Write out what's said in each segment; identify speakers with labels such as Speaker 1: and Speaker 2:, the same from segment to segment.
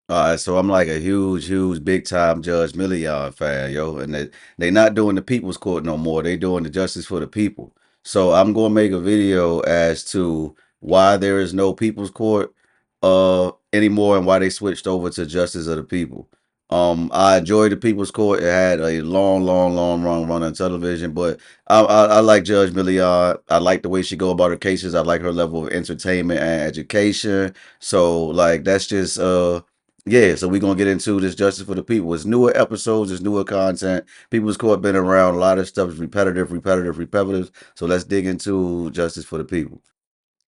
Speaker 1: So I'm like a huge, big time Judge Milian fan, yo, and they not doing the People's Court no more. They doing the Justice for the People. So I'm gonna make a video as to why there is no People's Court anymore and why they switched over to Justice of the People. I enjoyed the People's Court. It had a long run on television, but I like Judge Milian. I like the way she go about her cases. I like her level of entertainment and education. So like that's just yeah, so we're gonna get into this Justice for the People. It's newer episodes, it's newer content. People's Court been around. A lot of stuff is repetitive. So let's dig into Justice for the People.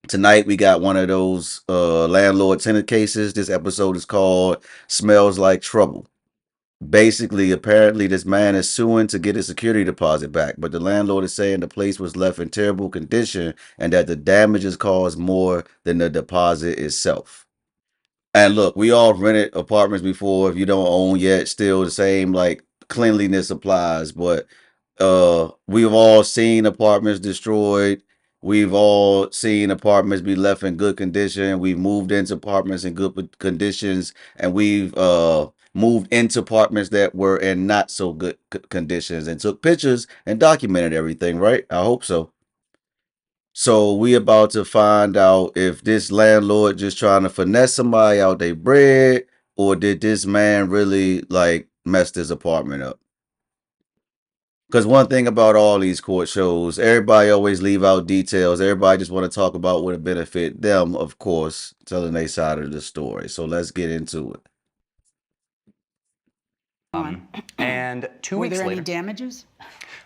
Speaker 1: Tonight we got one of those landlord-tenant cases. This episode is called Smells Like Trouble. Basically, apparently, this man is suing to get his security deposit back, but the landlord is saying the place was left in terrible condition and that the damages caused more than the deposit itself. And look, we all rented apartments before. If you don't own yet, still the same like cleanliness applies. But we've all seen apartments destroyed. We've all seen apartments be left in good condition. We've moved into apartments in good conditions, and we've moved into apartments that were in not so good conditions and took pictures and documented everything, right? I hope so. So we about to find out if this landlord just trying to finesse somebody out their bread, or did this man really like mess this apartment up? Because one thing about all these court shows, everybody always leave out details. Everybody just want to talk about what would benefit them, of course, telling their side of the story. So let's get into it.
Speaker 2: And two
Speaker 3: Were
Speaker 2: weeks
Speaker 3: there any
Speaker 2: later,
Speaker 3: damages?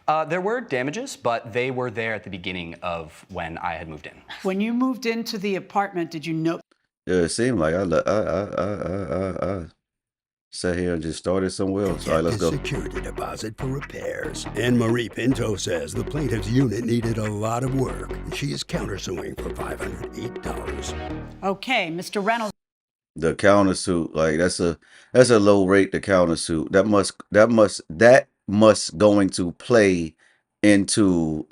Speaker 2: there were damages, but they were there at the beginning of when I had moved in.
Speaker 3: When you moved into the apartment, did you know?
Speaker 1: Yeah, it seemed like I sat here and just started somewhere else. All right,
Speaker 4: Kept
Speaker 1: let's
Speaker 4: his
Speaker 1: go.
Speaker 4: security deposit for repairs. And Marie Pinto says the plaintiff's unit needed a lot of work, and she is countersuing for $508.
Speaker 3: Okay, Mr. Reynolds.
Speaker 1: The countersuit, like that's a low rate to countersuit. That must going to play into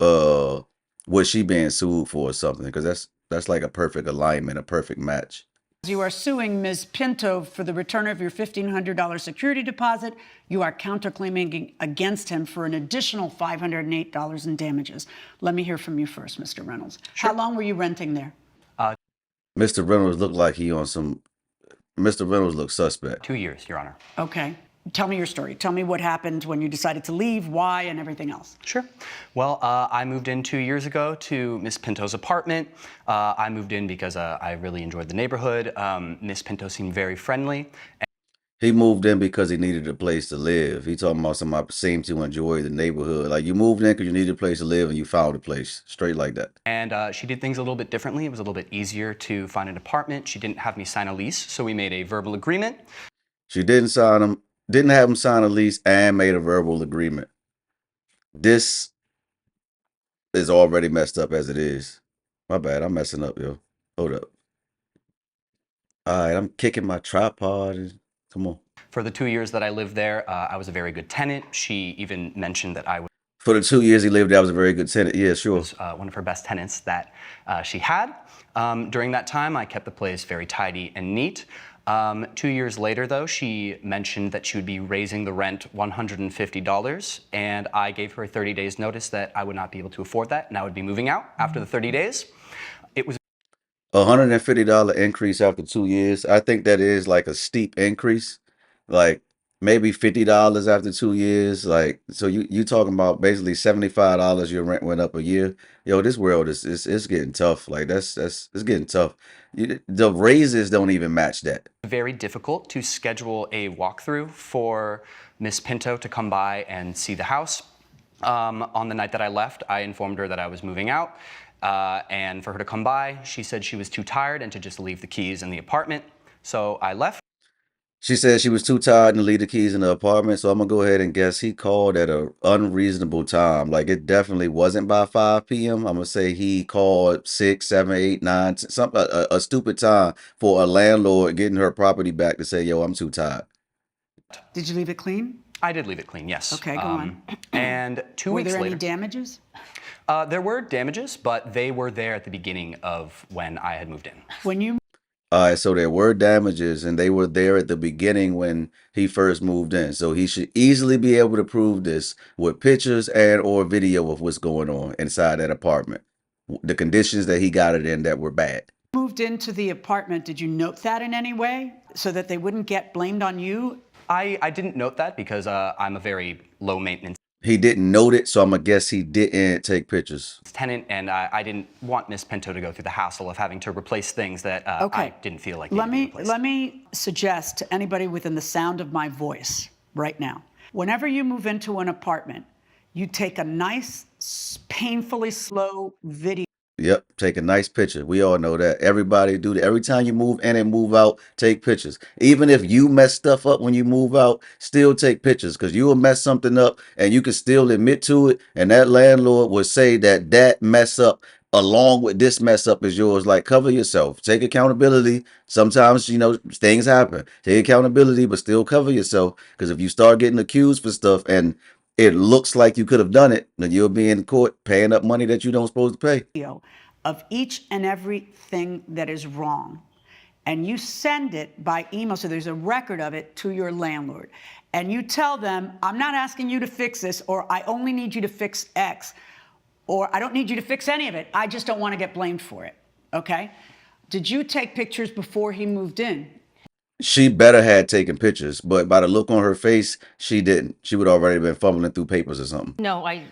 Speaker 1: what she being sued for or something, because that's like a perfect alignment, a perfect match.
Speaker 3: You are suing Ms. Pinto for the return of your $1,500 security deposit. You are counterclaiming against him for an additional $508 in damages. Let me hear from you first, Mr. Reynolds.
Speaker 2: Sure.
Speaker 3: How long were you renting there?
Speaker 1: Mr. Reynolds looked like he on some. Mr. Reynolds looked suspect.
Speaker 2: 2 years, Your Honor.
Speaker 3: Okay. Tell me your story. Tell me what happened when you decided to leave, why, and everything else.
Speaker 2: Sure. Well, I moved in 2 years ago to Miss Pinto's apartment. I moved in because I really enjoyed the neighborhood. Miss Pinto seemed very friendly.
Speaker 1: He moved in because he needed a place to live. He talking about somebody seemed to enjoy the neighborhood. Like you moved in because you needed a place to live and you found a place. Straight like that.
Speaker 2: And she did things a little bit differently. It was a little bit easier to find an apartment. She didn't have me sign a lease, so we made a verbal agreement.
Speaker 1: She didn't have him sign a lease and made a verbal agreement. This is already messed up as it is. My bad, I'm messing up, yo. Hold up. Alright, I'm kicking my tripod. Come on.
Speaker 2: For the 2 years that I lived there, I was a very good tenant. She even mentioned that I was
Speaker 1: For the 2 years he lived there, I was a very good tenant. Yeah, sure.
Speaker 2: one of her best tenants that she had. During that time, I kept the place very tidy and neat. 2 years later, though, she mentioned that she would be raising the rent $150, and I gave her 30 days notice that I would not be able to afford that, and I would be moving out after the 30 days. It was
Speaker 1: $150 increase after 2 years. I think that is like a steep increase. Like maybe $50 after 2 years. Like so you talking about basically $75 your rent went up a year. Yo, this world is it's getting tough. Like that's it's getting tough. The raises don't even match that.
Speaker 2: very difficult to schedule a walkthrough for Miss Pinto to come by and see the house. On the night that I left, I informed her that I was moving out. And for her to come by, she said she was too tired and to just leave the keys in the apartment. So I left.
Speaker 1: She said she was too tired to leave the keys in the apartment, so I'm gonna go ahead and guess he called at a unreasonable time. Like it definitely wasn't by 5 p.m. I'm gonna say he called 6, 7, 8, 9, something a stupid time for a landlord getting her property back to say, "Yo, I'm too tired."
Speaker 3: Did you leave it clean?
Speaker 2: I did leave it clean, yes.
Speaker 3: Okay, go on.
Speaker 2: And 2
Speaker 3: Were
Speaker 2: weeks
Speaker 3: there
Speaker 2: later,
Speaker 3: any damages?
Speaker 2: there were damages, but they were there at the beginning of when I had moved in.
Speaker 3: When you
Speaker 1: All right, so there were damages, and they were there at the beginning when he first moved in. So he should easily be able to prove this with pictures and or video of what's going on inside that apartment, the conditions that he got it in that were bad.
Speaker 3: Moved into the apartment, did you note that in any way so that they wouldn't get blamed on you?
Speaker 2: I didn't note that because I'm a very low maintenance
Speaker 1: He didn't note it, so I'm gonna guess he didn't take pictures.
Speaker 2: tenant, and I didn't want Miss Pinto to go through the hassle of having to replace things that
Speaker 3: Okay.
Speaker 2: I didn't feel like
Speaker 3: Let
Speaker 2: needed to be
Speaker 3: me
Speaker 2: replaced.
Speaker 3: let me suggest to anybody within the sound of my voice right now. Whenever you move into an apartment, you take a nice, painfully slow video.
Speaker 1: Yep, take a nice picture. We all know that. Everybody do that. Every time you move in and move out, take pictures. Even if you mess stuff up when you move out, still take pictures because you will mess something up and you can still admit to it. And that landlord will say that that mess up along with this mess up is yours. Like, cover yourself. Take accountability. Sometimes, things happen. Take accountability, but still cover yourself because if you start getting accused for stuff and it looks like you could have done it, then you'll be in court paying up money that you don't supposed to pay.
Speaker 3: Of each and everything that is wrong, and you send it by email, so there's a record of it to your landlord, and you tell them, I'm not asking you to fix this, or I only need you to fix X, or I don't need you to fix any of it, I just don't want to get blamed for it, okay? Did you take pictures before he moved in?
Speaker 1: She better had taken pictures, but by the look on her face, she didn't. She would already been fumbling through papers or something.
Speaker 5: No, I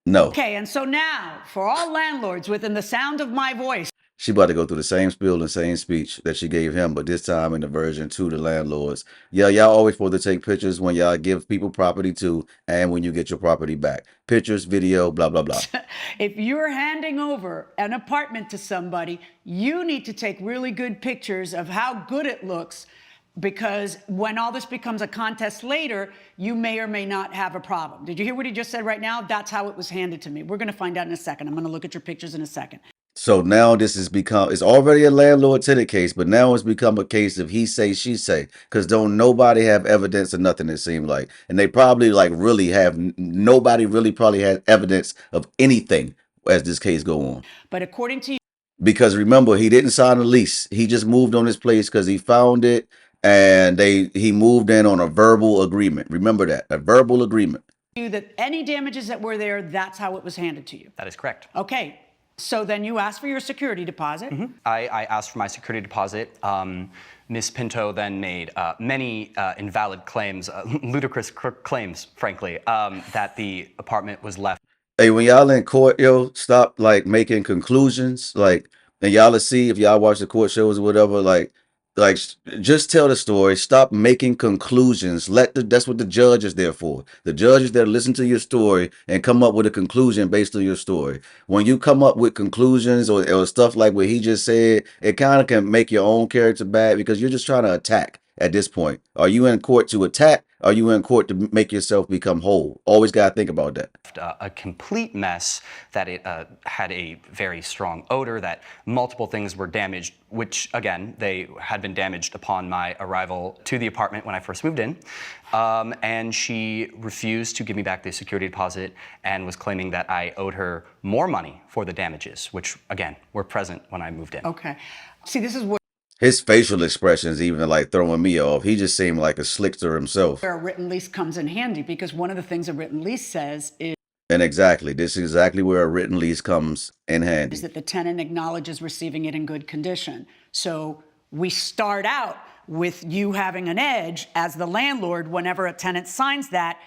Speaker 1: No.
Speaker 3: Okay, and so now, for all landlords within the sound of my voice,
Speaker 1: She about to go through the same spiel and same speech that she gave him, but this time in the version to the landlords. Yeah, y'all always supposed to take pictures when y'all give people property to and when you get your property back. Pictures, video, blah, blah, blah.
Speaker 3: if you're handing over an apartment to somebody, you need to take really good pictures of how good it looks, because when all this becomes a contest later, you may or may not have a problem. Did you hear what he just said right now? That's how it was handed to me. We're going to find out in a second. I'm going to look at your pictures in a second.
Speaker 1: So now this has become, it's already a landlord-tenant case, but now it's become a case of he say, she say, because don't nobody have evidence of nothing, it seemed like. And they probably really have, nobody really probably has evidence of anything as this case go on.
Speaker 3: But according to
Speaker 1: Because remember, he didn't sign a lease. He just moved on his place because he found it and he moved in on a verbal agreement. Remember that, a verbal agreement.
Speaker 3: you, that any damages that were there, that's how it was handed to you.
Speaker 2: That is correct.
Speaker 3: Okay. So then you asked for your security deposit.
Speaker 2: I asked for my security deposit. Ms. Pinto then made many invalid claims, ludicrous claims, frankly, that the apartment was left.
Speaker 1: Hey, when y'all in court, yo, stop making conclusions. And y'all will see if y'all watch the court shows or whatever, just tell the story. Stop making conclusions. That's what the judge is there for. The judge is there to listen to your story and come up with a conclusion based on your story. When you come up with conclusions or stuff like what he just said, it kind of can make your own character bad because you're just trying to attack at this point. Are you in court to attack? Are you in court to make yourself become whole? Always got to think about that.
Speaker 2: A complete mess, that it had a very strong odor, that multiple things were damaged, which again, they had been damaged upon my arrival to the apartment when I first moved in. And she refused to give me back the security deposit and was claiming that I owed her more money for the damages, which again, were present when I moved in.
Speaker 3: Okay. See, this is where
Speaker 1: His facial expressions even throwing me off. He just seemed like a slickster himself.
Speaker 3: a written lease comes in handy, because one of the things a written lease says is
Speaker 1: And exactly, this is exactly where a written lease comes in handy.
Speaker 3: that the tenant acknowledges receiving it in good condition. So we start out with you having an edge as the landlord whenever a tenant signs that,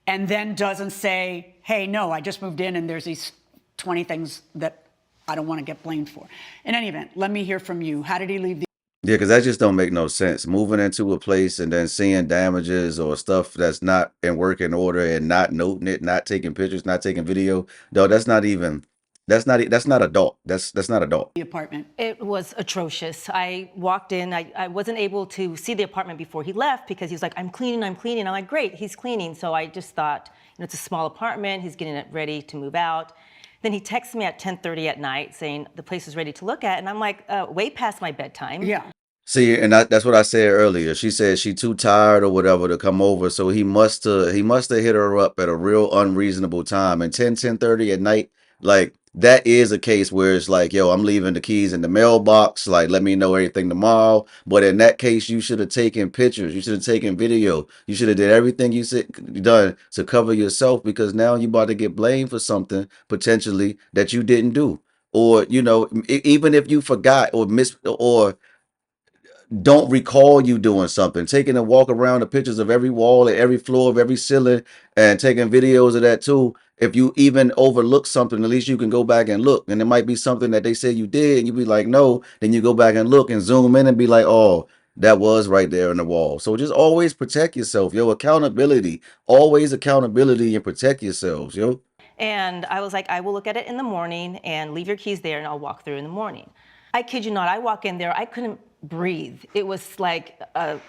Speaker 3: and then doesn't say, hey, no, I just moved in and there's these 20 things that I don't want to get blamed for. In any event, let me hear from you. How did he leave the
Speaker 1: Yeah, because that just don't make no sense. Moving into a place and then seeing damages or stuff that's not in working order and not noting it, not taking pictures, not taking video. Though that's not adult. That's not adult.
Speaker 3: apartment?
Speaker 5: it was atrocious. I walked in, I wasn't able to see the apartment before he left because he was like, I'm cleaning. I'm like, great, he's cleaning. So I just thought, it's a small apartment, he's getting it ready to move out. Then he texts me at 10:30 at night saying the place is ready to look at, and I'm like, way past my bedtime.
Speaker 3: Yeah.
Speaker 1: See, and that's what I said earlier. She said she too tired or whatever to come over, so he must have hit her up at a real unreasonable time. And 10:30 at night, that is a case where it's like, yo, I'm leaving the keys in the mailbox. Like, let me know everything tomorrow. But in that case, you should have taken pictures. You should have taken video. You should have did everything you said done to cover yourself, because now you about to get blamed for something potentially that you didn't do. Or, even if you forgot or or don't recall you doing something, taking a walk around the pictures of every wall and every floor of every ceiling and taking videos of that too. If you even overlook something, at least you can go back and look. And it might be something that they said you did, and you be like, no. Then you go back and look and zoom in and be like, oh, that was right there on the wall. So just always protect yourself, yo. Accountability, always accountability, and protect yourselves, yo.
Speaker 5: And I was like, I will look at it in the morning and leave your keys there and I'll walk through in the morning. I kid you not, I walk in there, I couldn't breathe. It was like a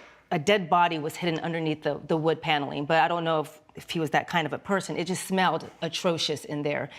Speaker 5: dead body was hidden underneath the wood paneling, but I don't know if he was that kind of a person. It just smelled atrocious in there.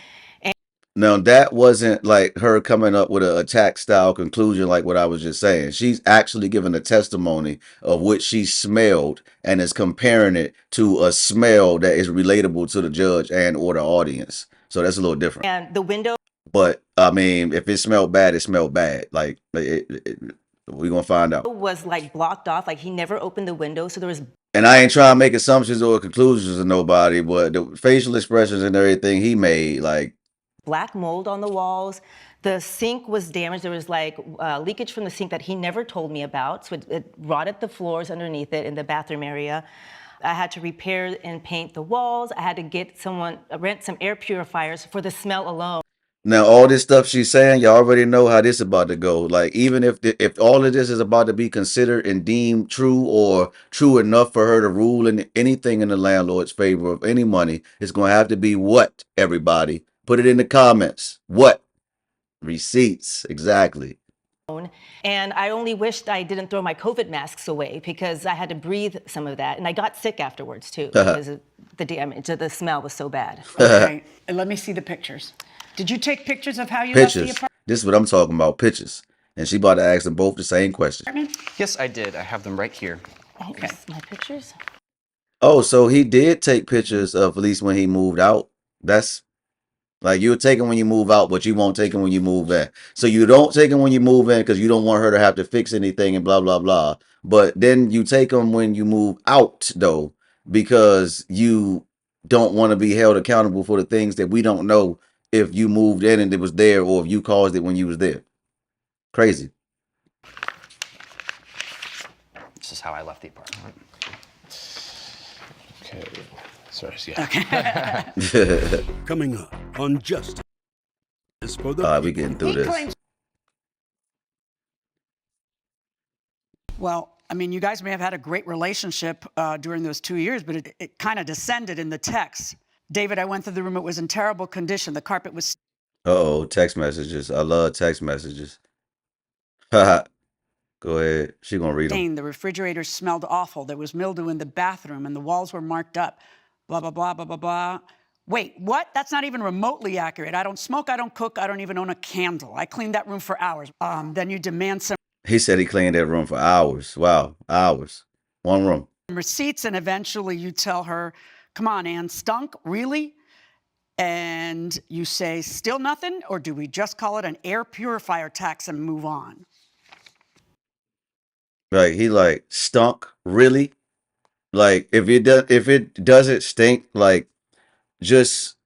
Speaker 1: Now that wasn't like her coming up with an attack style conclusion like what I was just saying. She's actually giving a testimony of what she smelled and is comparing it to a smell that is relatable to the judge and or the audience. So that's a little different.
Speaker 5: And the window
Speaker 1: But I mean, if it smelled bad, it smelled bad. Like we're gonna find out.
Speaker 5: was like blocked off, like he never opened the window, so there was
Speaker 1: And I ain't trying to make assumptions or conclusions of nobody, but the facial expressions and everything he made, like,
Speaker 5: black mold on the walls. The sink was damaged. There was like leakage from the sink that he never told me about. So it rotted the floors underneath it in the bathroom area. I had to repair and paint the walls. I had to get rent some air purifiers for the smell alone.
Speaker 1: now all this stuff she's saying, you already know how this about to go. Like, even if all of this is about to be considered and deemed true or true enough for her to rule in anything in the landlord's favor of any money, it's gonna have to be what, everybody? Put it in the comments. What? Receipts. Exactly.
Speaker 5: And I only wished I didn't throw my COVID masks away because I had to breathe some of that. And I got sick afterwards too because of the damage. The smell was so bad.
Speaker 3: Okay, and let me see the pictures. Did you take pictures of how you left the
Speaker 1: Pictures.
Speaker 3: apartment?
Speaker 1: This is what I'm talking about. Pictures. And she about to ask them both the same question.
Speaker 2: Yes, I did. I have them right here.
Speaker 3: Okay.
Speaker 5: My pictures?
Speaker 1: Oh, so he did take pictures of at least when he moved out. That's like you'll take them when you move out, but you won't take them when you move in. So you don't take them when you move in because you don't want her to have to fix anything and blah blah blah. But then you take them when you move out though, because you don't want to be held accountable for the things that we don't know if you moved in and it was there or if you caused it when you was there. Crazy.
Speaker 2: This is how I left the apartment.
Speaker 6: Okay. Sorry. Yeah.
Speaker 4: Coming up on Justice for the
Speaker 1: All right, we getting through
Speaker 3: He
Speaker 1: this.
Speaker 3: claims. Well, I mean, you guys may have had a great relationship during those 2 years, but it kind of descended in the text. David, I went through the room. It was in terrible condition. The carpet was
Speaker 1: Uh-oh, text messages. I love text messages. Haha. Go ahead. She gonna read them.
Speaker 3: stained. The refrigerator smelled awful. There was mildew in the bathroom, and the walls were marked up. Blah, blah, blah, blah, blah, blah. Wait, what? That's not even remotely accurate. I don't smoke, I don't cook, I don't even own a candle. I cleaned that room for hours. Then you demand some
Speaker 1: He said he cleaned that room for hours. Wow, hours. One room.
Speaker 3: receipts, and eventually you tell her, come on, Ann, stunk? Really? And you say, still nothing? Or do we just call it an air purifier tax and move on?
Speaker 1: Like he like stunk, really? Like if it doesn't stink, like just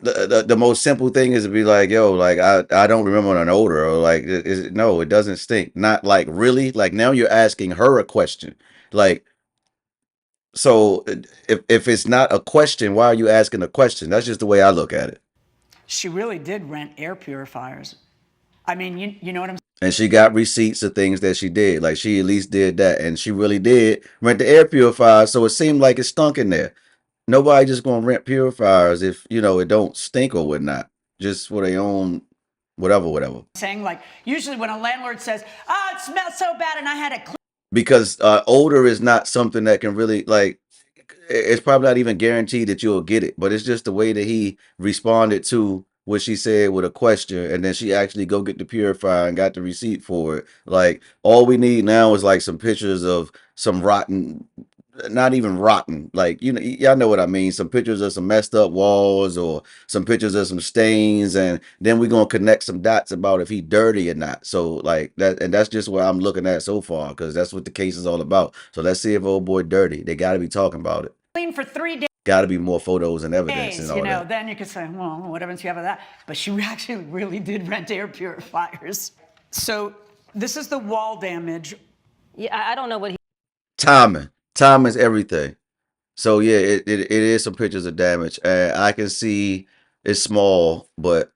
Speaker 1: the most simple thing is to be like, yo, like I don't remember an odor, or like no, it doesn't stink. Not like really. Like now you're asking her a question. Like so if it's not a question, why are you asking a question? That's just the way I look at it.
Speaker 3: She really did rent air purifiers. I mean, you know what I'm saying?
Speaker 1: And she got receipts of things that she did. Like she at least did that. And she really did rent the air purifier. So it seemed like it stunk in there. Nobody just gonna rent purifiers if it don't stink or whatnot. Just for their own whatever.
Speaker 3: Saying, like, usually when a landlord says, oh, it smells so bad and I had it clean.
Speaker 1: Because odor is not something that can really like it's probably not even guaranteed that you'll get it, but it's just the way that he responded to what she said with a question, and then she actually go get the purifier and got the receipt for it. Like all we need now is like some pictures of some rotten not even rotten. Like, y'all know what I mean. Some pictures of some messed up walls or some pictures of some stains, and then we're gonna connect some dots about if he dirty or not. So like that, and that's just what I'm looking at so far, because that's what the case is all about. So let's see if old boy dirty. They got to be talking about it.
Speaker 3: Clean for 3
Speaker 1: Got to be more photos and evidence and
Speaker 3: days,
Speaker 1: all that.
Speaker 3: then you could say, well, what evidence you have of that? But she actually really did rent air purifiers. So this is the wall damage.
Speaker 5: Yeah, I don't know what he.
Speaker 1: Timing, time is everything. So yeah, it is some pictures of damage, and I can see it's small, but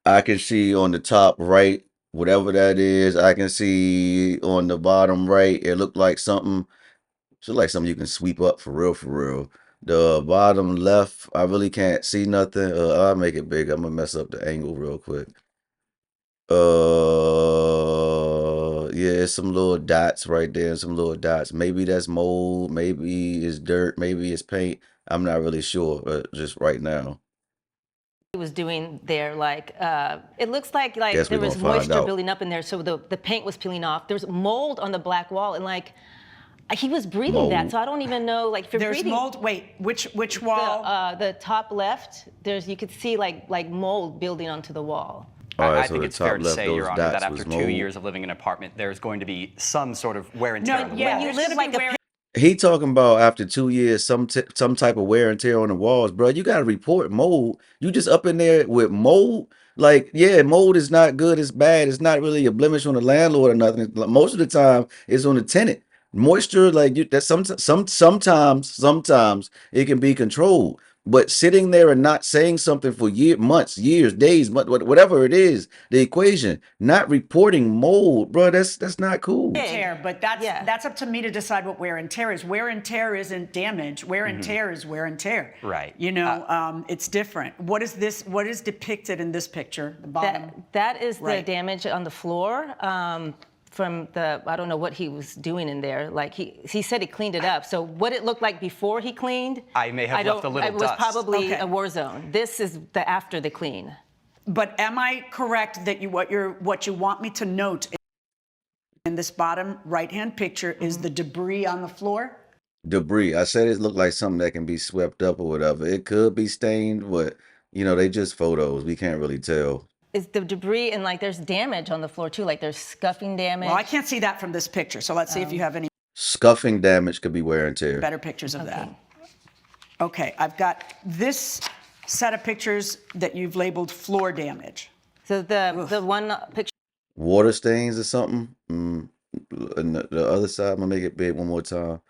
Speaker 1: I can see on the top right, whatever that is. I can see on the bottom right, it looked like something. It's like something you can sweep up for real, for real. The bottom left, I really can't see nothing. I'll make it big. I'm gonna mess up the angle real quick. Yeah, it's some little dots right there, some little dots. Maybe that's mold, maybe it's dirt, maybe it's paint. I'm not really sure, just right now.
Speaker 5: Was doing there, like it looks like
Speaker 1: Guess we're
Speaker 5: there was
Speaker 1: gonna find
Speaker 5: moisture
Speaker 1: out.
Speaker 5: building up in there, so the paint was peeling off. There's mold on the black wall, and like he was breathing that,
Speaker 1: Mold.
Speaker 5: so I don't even know, like if you're
Speaker 3: There's
Speaker 5: breathing.
Speaker 3: mold. Wait, which wall?
Speaker 5: The top left, you could see like mold building onto the wall.
Speaker 1: All right,
Speaker 2: I
Speaker 1: so
Speaker 2: think
Speaker 1: the
Speaker 2: it's fair
Speaker 1: top
Speaker 2: to
Speaker 1: left,
Speaker 2: say,
Speaker 1: those
Speaker 2: Your Honor, that
Speaker 1: dots
Speaker 2: after
Speaker 1: was
Speaker 2: 2
Speaker 1: mold.
Speaker 2: years of living in an apartment, there's going to be some sort of wear and tear
Speaker 3: No,
Speaker 2: on the
Speaker 3: yeah,
Speaker 2: walls.
Speaker 5: You
Speaker 3: there's
Speaker 5: live
Speaker 3: gonna
Speaker 5: like
Speaker 3: be
Speaker 5: a
Speaker 3: wear-
Speaker 1: He talking about after 2 years, some type of wear and tear on the walls, bro. You gotta report mold. You just up in there with mold. Like, yeah, mold is not good. It's bad. It's not really a blemish on the landlord or nothing. Most of the time, it's on the tenant. Moisture, like that's sometimes it can be controlled. But sitting there and not saying something for months, years, days, whatever it is, the equation, not reporting mold, bro. That's not cool.
Speaker 3: tear, but that's
Speaker 5: Yeah.
Speaker 3: that's up to me to decide what wear and tear is. Wear and tear isn't damage. Wear and tear is wear and tear.
Speaker 2: Right.
Speaker 3: It's different. What is this? What is depicted in this picture? The bottom.
Speaker 5: That is the
Speaker 3: Right.
Speaker 5: damage on the floor. From I don't know what he was doing in there. Like he said he cleaned it up. So what it looked like before he cleaned,
Speaker 2: I may have left a little
Speaker 5: It was
Speaker 2: dust.
Speaker 5: probably
Speaker 3: Okay.
Speaker 5: a war zone. This is the after the clean.
Speaker 3: But am I correct that what you want me to note in this bottom right-hand picture is the debris on the floor?
Speaker 1: Debris. I said it looked like something that can be swept up or whatever. It could be stained, but they just photos. We can't really tell.
Speaker 5: Is the debris, and like there's damage on the floor too. Like there's scuffing damage.
Speaker 3: Well, I can't see that from this picture. So let's see if you have any
Speaker 1: Scuffing damage could be wear and tear.
Speaker 3: better pictures of that. Okay, I've got this set of pictures that you've labeled floor damage.
Speaker 5: So the one picture.
Speaker 1: Water stains or something. And the other side, I'm gonna make it big one more time.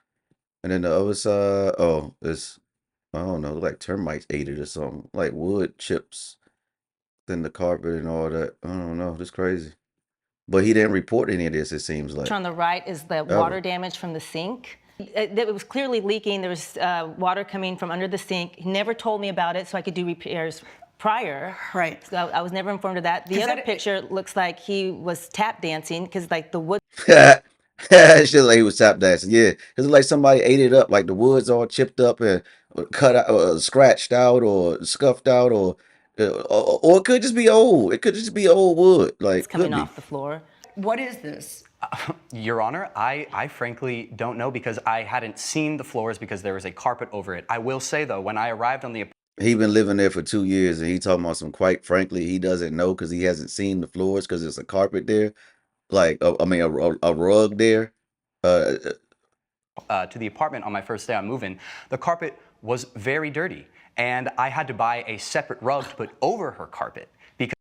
Speaker 1: And then the other side, oh, it's I don't know, like termites ate it or something. Like wood chips, then the carpet and all that. I don't know. It's crazy. But he didn't report any of this, it seems like.
Speaker 5: On the right is the water damage from the sink. It was clearly leaking. There was water coming from under the sink. He never told me about it, so I could do repairs prior.
Speaker 3: Right.
Speaker 5: So I was never informed of that. The
Speaker 3: 'Cause
Speaker 5: other
Speaker 3: that-
Speaker 5: picture looks like he was tap dancing because like the wood.
Speaker 1: Shit like he was tap dancing, yeah. Cause like somebody ate it up, like the wood's all chipped up and cut out, scratched out, or scuffed out, or it could just be old. It could just be old wood, like
Speaker 5: Coming
Speaker 1: could be.
Speaker 5: off the floor.
Speaker 3: What is this?
Speaker 2: Your Honor, I frankly don't know because I hadn't seen the floors because there was a carpet over it. I will say, though, when I arrived on the
Speaker 1: He been living there for 2 years, and he talking about some. Quite frankly, he doesn't know because he hasn't seen the floors because there's a carpet there, like a rug there. Uh,
Speaker 2: to the apartment on my first day on move-in, the carpet was very dirty, and I had to buy a separate rug to put over her carpet because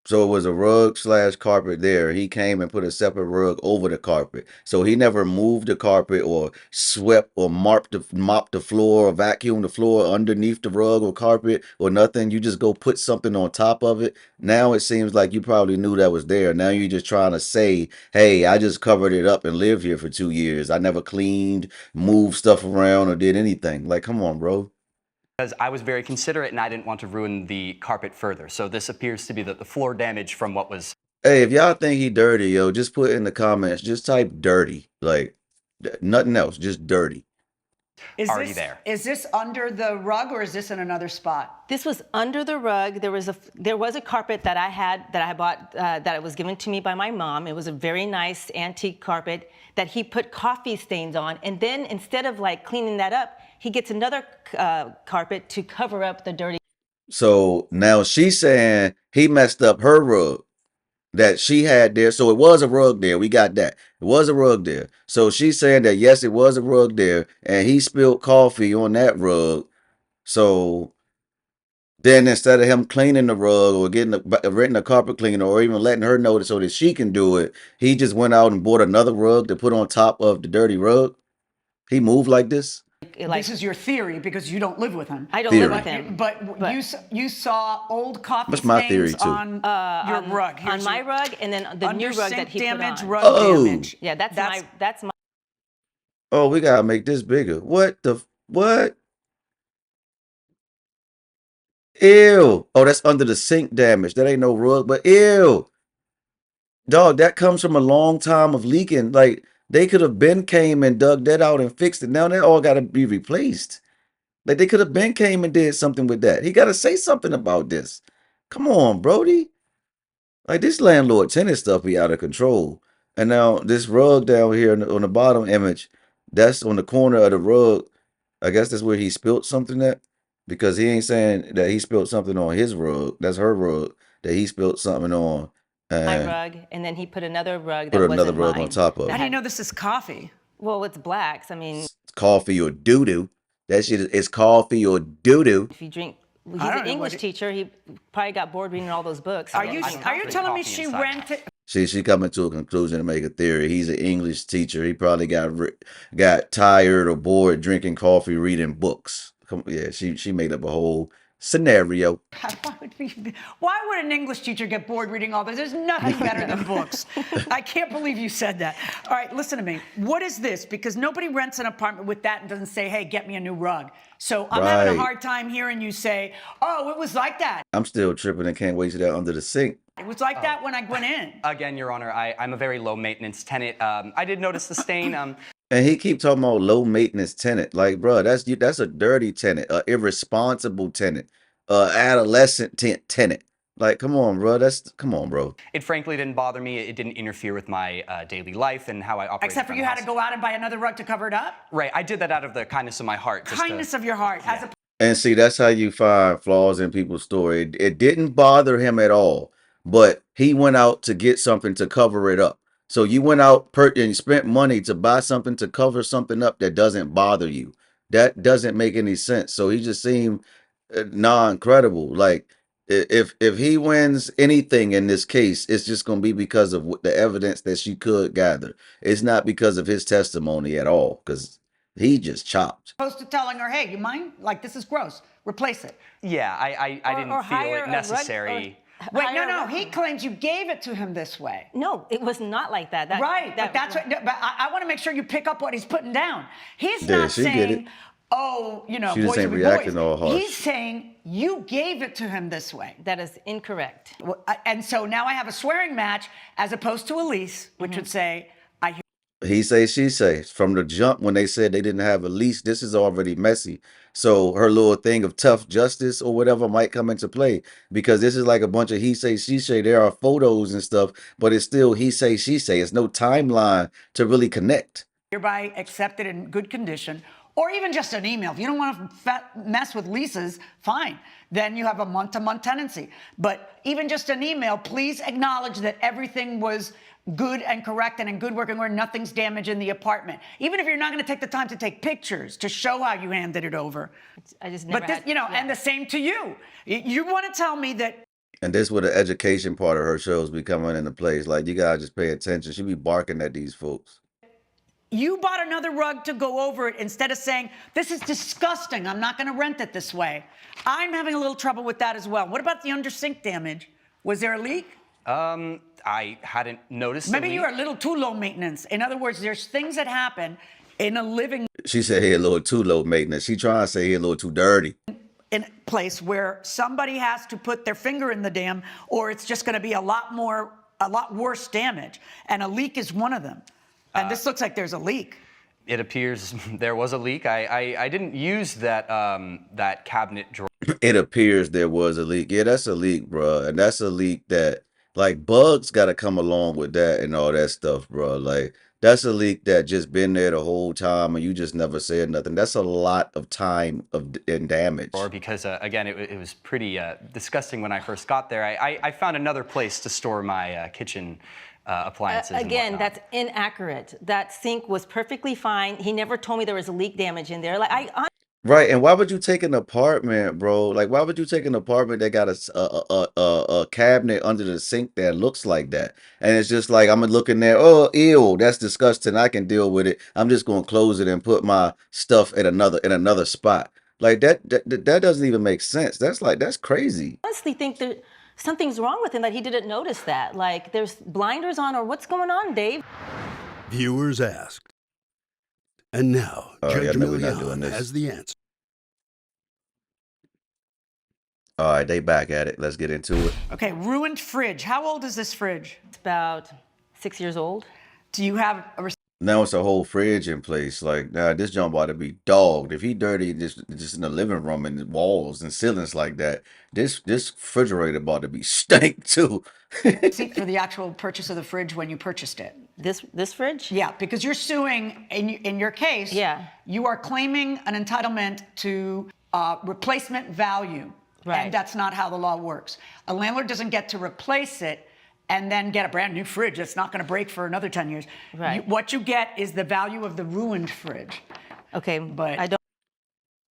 Speaker 1: So it was a rug / carpet there. He came and put a separate rug over the carpet. So he never moved the carpet or swept or mopped the floor or vacuumed the floor underneath the rug or carpet or nothing. You just go put something on top of it. Now it seems like you probably knew that was there. Now you're just trying to say, hey, I just covered it up and lived here for 2 years. I never cleaned, moved stuff around, or did anything. Like, come on, bro.
Speaker 2: I was very considerate and I didn't want to ruin the carpet further. So this appears to be the floor damage from what was.
Speaker 1: Hey, if y'all think he dirty, yo, just put in the comments. Just type dirty. Like, nothing else. Just dirty.
Speaker 2: already there.
Speaker 3: Is this under the rug or is this in another spot?
Speaker 5: This was under the rug. There was a carpet that I had bought that was given to me by my mom. It was a very nice antique carpet that he put coffee stains on, and then instead of like cleaning that up, he gets another carpet to cover up the dirty.
Speaker 1: So now she's saying he messed up her rug that she had there. So it was a rug there. We got that. It was a rug there. So she's saying that yes, it was a rug there, and he spilled coffee on that rug. So then instead of him cleaning the rug or renting a carpet cleaner or even letting her know so that she can do it, he just went out and bought another rug to put on top of the dirty rug. He moved like this.
Speaker 3: This is your theory because you don't live with him.
Speaker 5: I don't
Speaker 1: Theory.
Speaker 5: live with him.
Speaker 3: But you saw old coffee
Speaker 1: That's my
Speaker 3: stains
Speaker 1: theory, too.
Speaker 3: on your rug.
Speaker 5: On my rug, and then the new rug that he put
Speaker 3: damage,
Speaker 5: on.
Speaker 3: rug
Speaker 1: Oh.
Speaker 3: damage.
Speaker 5: Yeah, that's my.
Speaker 1: Oh, we gotta make this bigger. What? Ew. Oh, that's under the sink damage. That ain't no rug, but ew. Dog, that comes from a long time of leaking. Like, they could have been came and dug that out and fixed it. Now that all gotta be replaced. Like, they could have been came and did something with that. He gotta say something about this. Come on, Brody. Like, this landlord-tenant stuff be out of control. And now this rug down here on the bottom image, that's on the corner of the rug. I guess that's where he spilled something at. Because he ain't saying that he spilled something on his rug. That's her rug that he spilled something on.
Speaker 5: My
Speaker 1: And
Speaker 5: rug, and then he put another rug that
Speaker 1: put another
Speaker 5: wasn't
Speaker 1: rug
Speaker 5: mine.
Speaker 1: on top of
Speaker 3: How
Speaker 1: it.
Speaker 3: do you know this is coffee?
Speaker 5: Well, it's blacks. I mean,
Speaker 1: Coffee or doo-doo. That shit is coffee or doo-doo.
Speaker 5: if you drink, he's
Speaker 3: I don't
Speaker 5: an
Speaker 3: know
Speaker 5: English
Speaker 3: what
Speaker 5: teacher. He probably got bored reading all those books.
Speaker 3: Are you
Speaker 2: I'm
Speaker 3: telling me
Speaker 2: coffee
Speaker 3: she
Speaker 2: inside.
Speaker 3: rented?
Speaker 1: She coming to a conclusion to make a theory. He's an English teacher. He probably got tired or bored drinking coffee, reading books. Yeah, she made up a whole scenario.
Speaker 3: Why would an English teacher get bored reading all this? There's nothing better than books. I can't believe you said that. All right, listen to me. What is this? Because nobody rents an apartment with that and doesn't say, hey, get me a new rug. So I'm having a
Speaker 1: Right.
Speaker 3: hard time hearing you say, oh, it was like that.
Speaker 1: I'm still tripping and can't wait to that under the sink.
Speaker 3: It was like that when I went in.
Speaker 2: Again, Your Honor, I'm a very low maintenance tenant. I did notice the stain.
Speaker 1: And he keep talking about low maintenance tenant. Like, bro, that's a dirty tenant, a irresponsible tenant, adolescent tenant. Like, come on, bro. Come on, bro.
Speaker 2: It frankly didn't bother me. It didn't interfere with my daily life and how I operate.
Speaker 3: Except for you had to go out and buy another rug to cover it up?
Speaker 2: Right, I did that out of the kindness of my heart. just to-
Speaker 3: Kindness of your heart. As a
Speaker 1: And see, that's how you find flaws in people's story. It didn't bother him at all, but he went out to get something to cover it up. So you went out and spent money to buy something to cover something up that doesn't bother you. That doesn't make any sense. So he just seemed non-credible. Like, if he wins anything in this case, it's just going to be because of the evidence that she could gather. It's not because of his testimony at all, because he just chopped.
Speaker 3: opposed to telling her, hey, you mind? Like, this is gross. Replace it.
Speaker 2: Yeah, I didn't
Speaker 5: or
Speaker 2: feel
Speaker 5: hire
Speaker 2: it
Speaker 5: a rug-
Speaker 2: necessary.
Speaker 3: Wait,
Speaker 5: hire a
Speaker 3: no.
Speaker 5: rug-
Speaker 3: He claims you gave it to him this way.
Speaker 5: No, it was not like that.
Speaker 3: Right, but that's what. But I want to make sure you pick up what he's putting down. He's
Speaker 1: Yeah,
Speaker 3: not
Speaker 1: she get
Speaker 3: saying,
Speaker 1: it.
Speaker 3: "Oh, you know,
Speaker 1: She just
Speaker 3: boys
Speaker 1: ain't
Speaker 3: will be
Speaker 1: reacting
Speaker 3: boys."
Speaker 1: all harsh.
Speaker 3: He's saying you gave it to him this way.
Speaker 5: That is incorrect.
Speaker 3: And so now I have a swearing match as opposed to Elise, which would say, "I hear."
Speaker 1: He say, she say. From the jump, when they said they didn't have a lease, this is already messy. So her little thing of tough justice or whatever might come into play, because this is like a bunch of he say, she say. There are photos and stuff, but it's still he say, she say. It's no timeline to really connect.
Speaker 3: Hereby accepted in good condition, or even just an email. If you don't want to mess with leases, fine. Then you have a month-to-month tenancy. But even just an email, please acknowledge that everything was good and correct and in good working order, nothing's damaged in the apartment. Even if you're not going to take the time to take pictures to show how you handed it over.
Speaker 5: I just never
Speaker 3: But this,
Speaker 5: had,
Speaker 3: you know,
Speaker 5: yeah.
Speaker 3: and the same to you. You want to tell me that
Speaker 1: And this where the education part of her shows be coming into place. Like, you gotta just pay attention. She be barking at these folks.
Speaker 3: you bought another rug to go over it instead of saying, this is disgusting, I'm not going to rent it this way. I'm having a little trouble with that as well. What about the under sink damage? Was there a leak?
Speaker 2: I hadn't noticed.
Speaker 3: Maybe
Speaker 2: the
Speaker 3: you're a
Speaker 2: leak.
Speaker 3: little too low maintenance. In other words, there's things that happen in a living
Speaker 1: She said he a little too low maintenance. She trying to say he a little too dirty.
Speaker 3: in a place where somebody has to put their finger in the dam, or it's just going to be a lot worse damage. And a leak is one of them. And this looks like there's a leak.
Speaker 2: It appears there was a leak. I didn't use that cabinet drawer.
Speaker 1: It appears there was a leak. Yeah, that's a leak, bro, and that's a leak that like bugs got to come along with that and all that stuff, bro. Like that's a leak that just been there the whole time and you just never said nothing. That's a lot of time and damage.
Speaker 2: Because again, it was pretty disgusting when I first got there. I found another place to store my kitchen appliances. and
Speaker 5: Again,
Speaker 2: whatnot.
Speaker 5: that's inaccurate. That sink was perfectly fine. He never told me there was a leak damage in there. Like
Speaker 1: Right, and why would you take an apartment, bro? Like, why would you take an apartment that got a cabinet under the sink that looks like that? And it's just like I'm looking there, oh, ew, that's disgusting. I can deal with it. I'm just gonna close it and put my stuff in another spot. Like that doesn't even make sense. That's crazy.
Speaker 5: honestly think that something's wrong with him, that he didn't notice that. Like there's blinders on, or what's going on, Dave?
Speaker 4: Viewers asked. And now,
Speaker 1: Oh yeah,
Speaker 4: Judge
Speaker 1: no, we're not doing
Speaker 4: Milian has
Speaker 1: this.
Speaker 4: the answer.
Speaker 1: All right, they back at it. Let's get into it.
Speaker 3: Okay, ruined fridge. How old is this fridge?
Speaker 5: It's about 6 years old.
Speaker 3: Do you have a
Speaker 1: Now it's a whole fridge in place. Like, nah, this jump about to be dogged. If he dirty just in the living room and the walls and ceilings like that, this refrigerator about to be stank too.
Speaker 3: receipt for the actual purchase of the fridge when you purchased it?
Speaker 5: This fridge?
Speaker 3: Yeah, because you're suing, in your case,
Speaker 5: Yeah.
Speaker 3: you are claiming an entitlement to replacement value.
Speaker 5: Right.
Speaker 3: And that's not how the law works. A landlord doesn't get to replace it and then get a brand new fridge that's not going to break for another 10 years.
Speaker 5: Right.
Speaker 3: What you get is the value of the ruined fridge.
Speaker 5: Okay,
Speaker 3: But-
Speaker 5: I don't.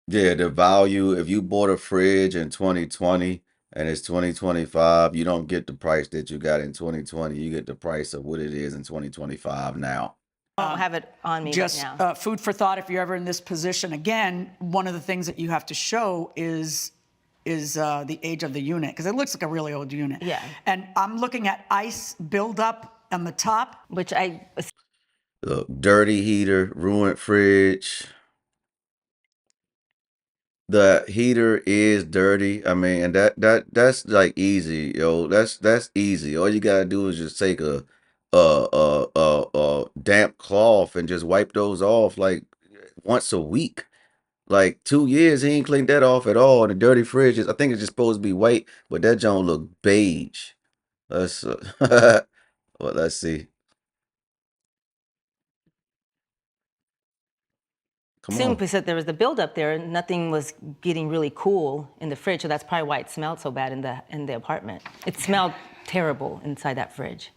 Speaker 1: Yeah, the value, if you bought a fridge in 2020 and it's 2025, you don't get the price that you got in 2020. You get the price of what it is in 2025 now.
Speaker 5: have it on me
Speaker 3: Just
Speaker 5: right now.
Speaker 3: food for thought if you're ever in this position. Again, one of the things that you have to show is the age of the unit, because it looks like a really old unit.
Speaker 5: Yeah.
Speaker 3: And I'm looking at ice buildup on the top.
Speaker 5: Which I
Speaker 1: Look, dirty heater, ruined fridge. The heater is dirty. I mean, and that's like easy, yo. That's easy. All you gotta do is just take a damp cloth and just wipe those off like once a week. Like 2 years, he ain't cleaned that off at all. And the dirty fridge is, I think it's just supposed to be white, but that joint look beige. Let's well, let's see. Come
Speaker 5: assumed
Speaker 1: on.
Speaker 5: because there was the buildup there, nothing was getting really cool in the fridge, so that's probably why it smelled so bad in the apartment. It smelled terrible inside that fridge.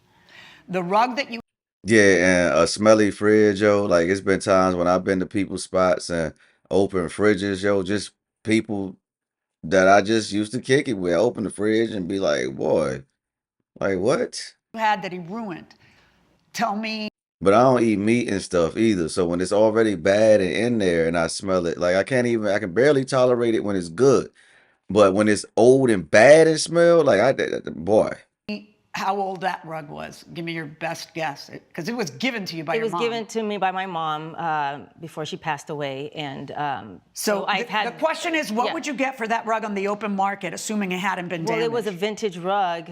Speaker 3: The rug that you
Speaker 1: Yeah, and a smelly fridge, yo. Like it's been times when I've been to people's spots and open fridges, yo, just people that I just used to kick it with. Open the fridge and be like, boy, like what?
Speaker 3: had that he ruined, tell me.
Speaker 1: But I don't eat meat and stuff either. So when it's already bad and in there and I smell it, like I can barely tolerate it when it's good. But when it's old and bad and smell, like boy.
Speaker 3: How old that rug was. Give me your best guess, because it was given to you by
Speaker 5: It
Speaker 3: your
Speaker 5: was
Speaker 3: mom.
Speaker 5: given to me by my mom before she passed away, and
Speaker 3: So
Speaker 5: I've had.
Speaker 3: the question is, what
Speaker 5: yeah.
Speaker 3: would you get for that rug on the open market, assuming it hadn't been
Speaker 5: Well,
Speaker 3: damaged?
Speaker 5: it was a vintage rug.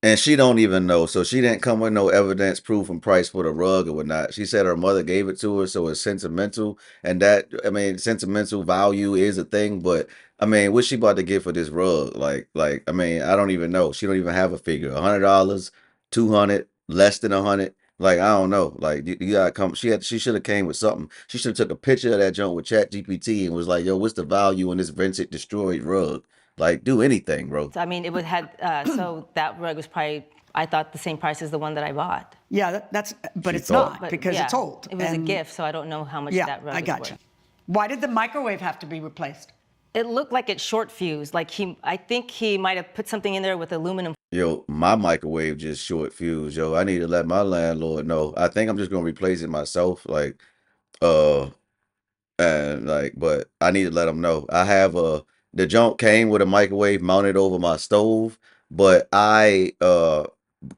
Speaker 1: And she don't even know. So she didn't come with no evidence, proof, and price for the rug or whatnot. She said her mother gave it to her, so it's sentimental. And that, I mean, sentimental value is a thing. But I mean, what's she about to get for this rug? I mean, I don't even know. She don't even have a figure. $100, 200, less than 100. Like I don't know. Like you gotta come. She should have came with something. She should have took a picture of that joint with Chat GPT and was like, "Yo, what's the value in this vintage destroyed rug?" Like, do anything, bro.
Speaker 5: I mean, it would had so that rug was probably, I thought, the same price as the one that I bought.
Speaker 3: Yeah, but
Speaker 1: She
Speaker 3: it's
Speaker 1: thought.
Speaker 3: not,
Speaker 5: But,
Speaker 3: because
Speaker 5: yeah,
Speaker 3: it's old.
Speaker 5: It was a
Speaker 3: And-
Speaker 5: gift, so I don't know how much
Speaker 3: Yeah,
Speaker 5: that rug
Speaker 3: I
Speaker 5: was
Speaker 3: got
Speaker 5: worth.
Speaker 3: you. Why did the microwave have to be replaced?
Speaker 5: It looked like it short fused. Like I think he might have put something in there with aluminum.
Speaker 1: Yo, my microwave just short fuse, yo. I need to let my landlord know. I think I'm just gonna replace it myself, like, uh, and like, but I need to let him know. I have the junk came with a microwave mounted over my stove, but I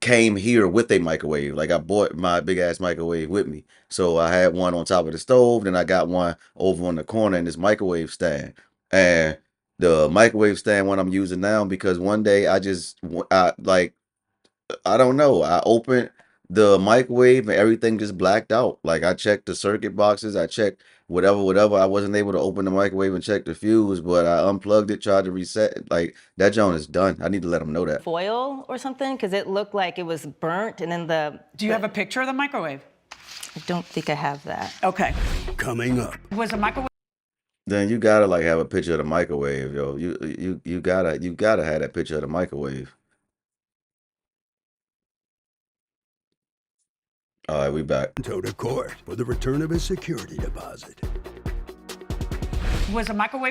Speaker 1: came here with a microwave. Like I bought my big ass microwave with me, so I had one on top of the stove, then I got one over on the corner in this microwave stand, and the microwave stand one I'm using now because one day I just I like I don't know. I opened the microwave and everything just blacked out. Like I checked the circuit boxes, I checked whatever. I wasn't able to open the microwave and check the fuse, but I unplugged it, tried to reset it. Like that joint is done. I need to let them know that.
Speaker 5: Foil or something, because it looked like it was burnt, and then
Speaker 3: Do you have a picture of the microwave?
Speaker 5: I don't think I have that.
Speaker 3: Okay.
Speaker 4: Coming up.
Speaker 3: Was the microwave
Speaker 1: Then you gotta like have a picture of the microwave, yo. You gotta have that picture of the microwave. All right, we back.
Speaker 4: Pinto to court for the return of his security deposit.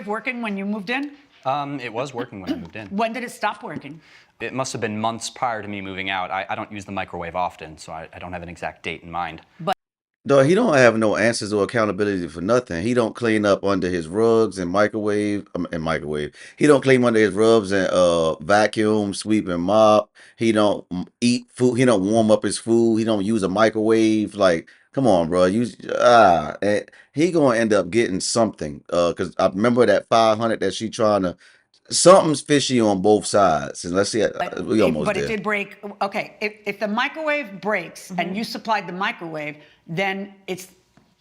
Speaker 3: working when you moved in?
Speaker 2: It was working when I moved in.
Speaker 3: When did it stop working?
Speaker 2: It must have been months prior to me moving out. I don't use the microwave often, so I don't have an exact date in mind.
Speaker 1: Dog, he don't have no answers or accountability for nothing. He don't clean up under his rugs and microwave. He don't clean under his rugs and vacuum, sweep and mop. He don't eat food. He don't warm up his food. He don't use a microwave. Like, come on, bro. He gonna end up getting something. Cause I remember that 500 that she trying to. Something's fishy on both sides. And let's see. We almost
Speaker 3: But it
Speaker 1: there.
Speaker 3: did break. Okay, if the microwave breaks and you supplied the microwave, then it's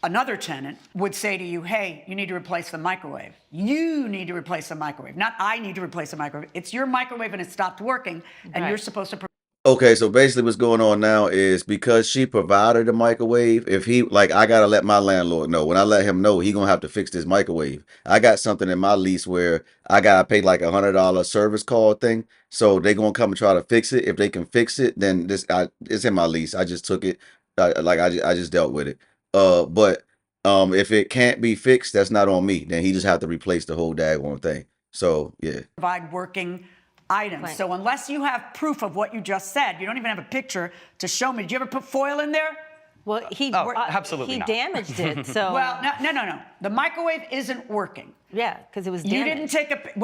Speaker 3: another tenant would say to you, hey, you need to replace the microwave. You need to replace the microwave. Not I need to replace the microwave. It's your microwave and it stopped working, and you're
Speaker 5: Right.
Speaker 3: supposed to.
Speaker 1: Okay, so basically what's going on now is because she provided the microwave, if he like I gotta let my landlord know. When I let him know, he gonna have to fix this microwave. I got something in my lease where I gotta pay like $100 service call thing. So they gonna come and try to fix it. If they can fix it, then it's in my lease. I just took it. I just dealt with it. But if it can't be fixed, that's not on me. Then he just have to replace the whole daggone thing. So yeah.
Speaker 3: Provide working items.
Speaker 5: Right.
Speaker 3: So unless you have proof of what you just said, you don't even have a picture to show me. Did you ever put foil in there?
Speaker 5: Well,
Speaker 2: absolutely
Speaker 5: he
Speaker 2: not.
Speaker 5: damaged it. So
Speaker 3: Well, no. The microwave isn't working.
Speaker 5: yeah, because it was
Speaker 3: You
Speaker 5: damaged.
Speaker 3: didn't take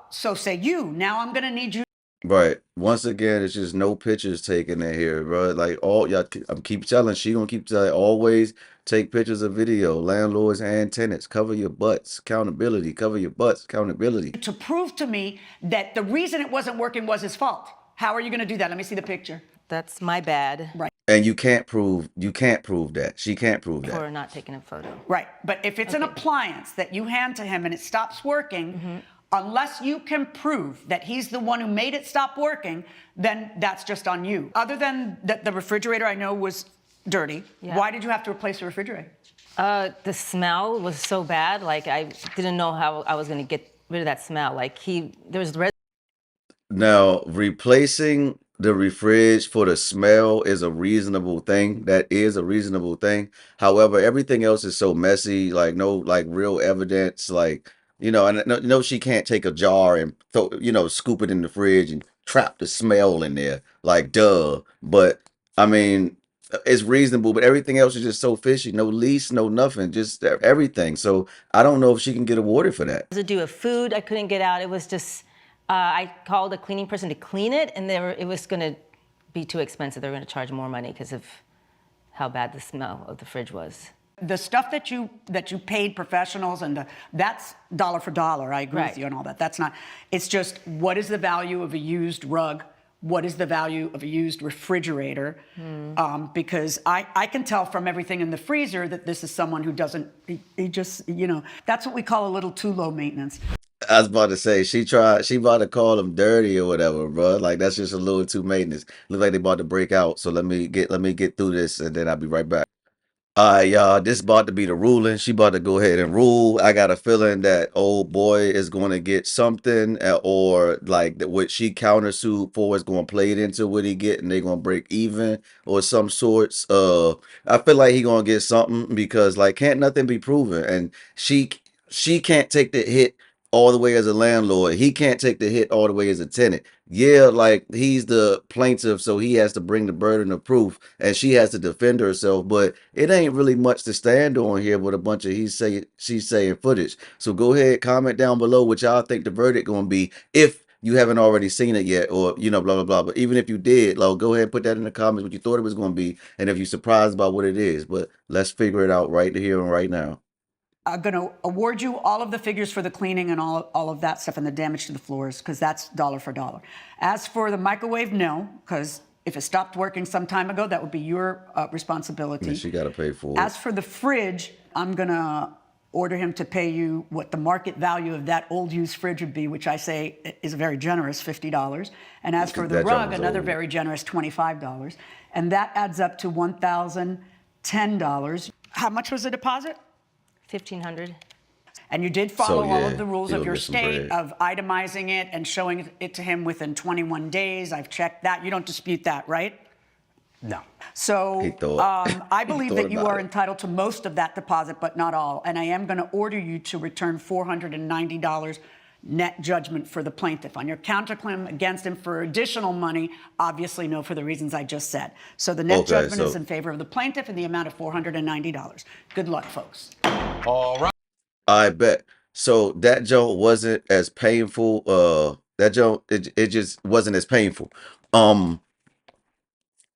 Speaker 3: so say you. Now I'm going to need you.
Speaker 1: Right. Once again, it's just no pictures taken in here, bro. Like all y'all, I'm keep telling. She gonna keep telling. Always take pictures of video. Landlords and tenants, cover your butts. Accountability. Cover your butts. Accountability.
Speaker 3: To prove to me that the reason it wasn't working was his fault. How are you going to do that? Let me see the picture.
Speaker 5: That's my bad
Speaker 3: Right.
Speaker 1: And you can't prove. You can't prove that. She can't prove that.
Speaker 5: for not taking a photo.
Speaker 3: Right. But if it's an appliance that you hand to him and it stops working, unless you can prove that he's the one who made it stop working, then that's just on you. Other than that, the refrigerator I know was dirty.
Speaker 5: Yeah.
Speaker 3: Why did you have to replace the refrigerator?
Speaker 5: The smell was so bad. Like I didn't know how I was gonna get rid of that smell. Like there was red.
Speaker 1: Now, replacing the refridge for the smell is a reasonable thing. That is a reasonable thing. However, everything else is so messy, like no like real evidence, like and no, she can't take a jar and scoop it in the fridge and trap the smell in there. Like duh. But I mean, it's reasonable, but everything else is just so fishy. No lease, no nothing, just everything. So I don't know if she can get awarded for that.
Speaker 5: Residue of food I couldn't get out. It was just I called a cleaning person to clean it, and it was gonna be too expensive. They were gonna charge more money because of how bad the smell of the fridge was.
Speaker 3: The stuff that you paid professionals that's dollar for dollar. I agree with
Speaker 5: Right.
Speaker 3: you on all that. That's not. It's just what is the value of a used rug? What is the value of a used refrigerator? Because I can tell from everything in the freezer that this is someone who doesn't. He just that's what we call a little too low maintenance.
Speaker 1: I was about to say she about to call them dirty or whatever, bro. Like that's just a little too maintenance. Look like they about to break out. So let me get through this and then I'll be right back. All right, y'all. This about to be the ruling. She about to go ahead and rule. I got a feeling that old boy is going to get something, or like what she countersued for is going to play it into what he get, and they going to break even or some sorts. I feel like he going to get something because like can't nothing be proven, and she can't take the hit all the way as a landlord. He can't take the hit all the way as a tenant. Yeah, like he's the plaintiff, so he has to bring the burden of proof, and she has to defend herself. But it ain't really much to stand on here with a bunch of she's saying footage. So go ahead, comment down below what y'all think the verdict gonna be if you haven't already seen it yet, or blah blah blah. But even if you did, like, go ahead and put that in the comments what you thought it was gonna be, and if you're surprised about what it is. But let's figure it out right here and right now.
Speaker 3: I'm going to award you all of the figures for the cleaning and all of that stuff and the damage to the floors because that's dollar for dollar. As for the microwave, no, because If it stopped working some time ago, that would be your responsibility.
Speaker 1: And she got to pay for it.
Speaker 3: As for the fridge, I'm going to order him to pay you what the market value of that old used fridge would be, which I say is very generous, $50. And as for the rug, another very generous $25. And that adds up to $1,010. How much was the deposit?
Speaker 5: $1,500.
Speaker 3: And you did follow
Speaker 1: So,
Speaker 3: all
Speaker 1: yeah,
Speaker 3: of the rules
Speaker 1: he'll
Speaker 3: of your
Speaker 1: get some
Speaker 3: state
Speaker 1: bread.
Speaker 3: of itemizing it and showing it to him within 21 days. I've checked that. You don't dispute that, right?
Speaker 2: No.
Speaker 3: So
Speaker 1: He thought-
Speaker 3: I
Speaker 1: he
Speaker 3: believe
Speaker 1: thought
Speaker 3: that you
Speaker 1: about
Speaker 3: are
Speaker 1: it.
Speaker 3: entitled to most of that deposit, but not all. And I am going to order you to return $490 net judgment for the plaintiff. On your counterclaim against him for additional money, obviously no, for the reasons I just said. So the net
Speaker 1: Okay,
Speaker 3: judgment
Speaker 1: so-
Speaker 3: is in favor of the plaintiff in the amount of $490. Good luck, folks.
Speaker 6: All right.
Speaker 1: I bet. So that joke wasn't as painful. That joke, it just wasn't as painful.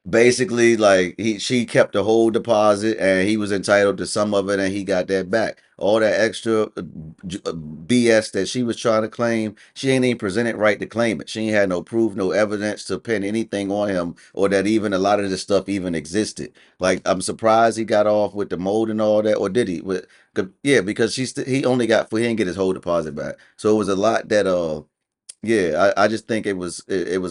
Speaker 1: Basically, like she kept the whole deposit and he was entitled to some of it and he got that back. All that extra BS that she was trying to claim, she ain't even presented right to claim it. She ain't had no proof, no evidence to pin anything on him or that even a lot of this stuff even existed. Like, I'm surprised he got off with the mold and all that, or did he? Yeah, because he only got he didn't get his whole deposit back. So it was a lot that yeah, I just think it was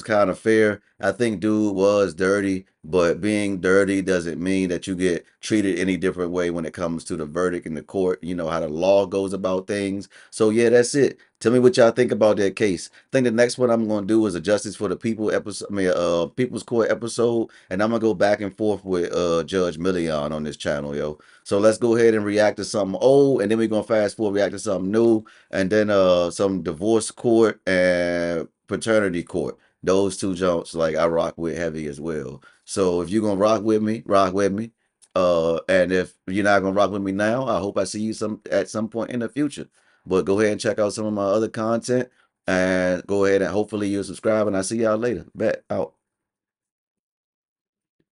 Speaker 1: kind of fair. I think dude was dirty, but being dirty doesn't mean that you get treated any different way when it comes to the verdict in the court. You know how the law goes about things. So yeah, that's it. Tell me what y'all think about that case. I think the next one I'm gonna do is a Justice for the People episode, People's Court episode, and I'm gonna go back and forth with Judge Milian on this channel, yo. So let's go ahead and react to something old, and then we're gonna fast forward, react to something new, and then some divorce court and paternity court. Those two jumps like I rock with heavy as well. So if you're gonna rock with me, rock with me. And if you're not gonna rock with me now, I hope I see you at some point in the future. But go ahead and check out some of my other content and go ahead and hopefully you'll subscribe and I'll see y'all later. Bet out.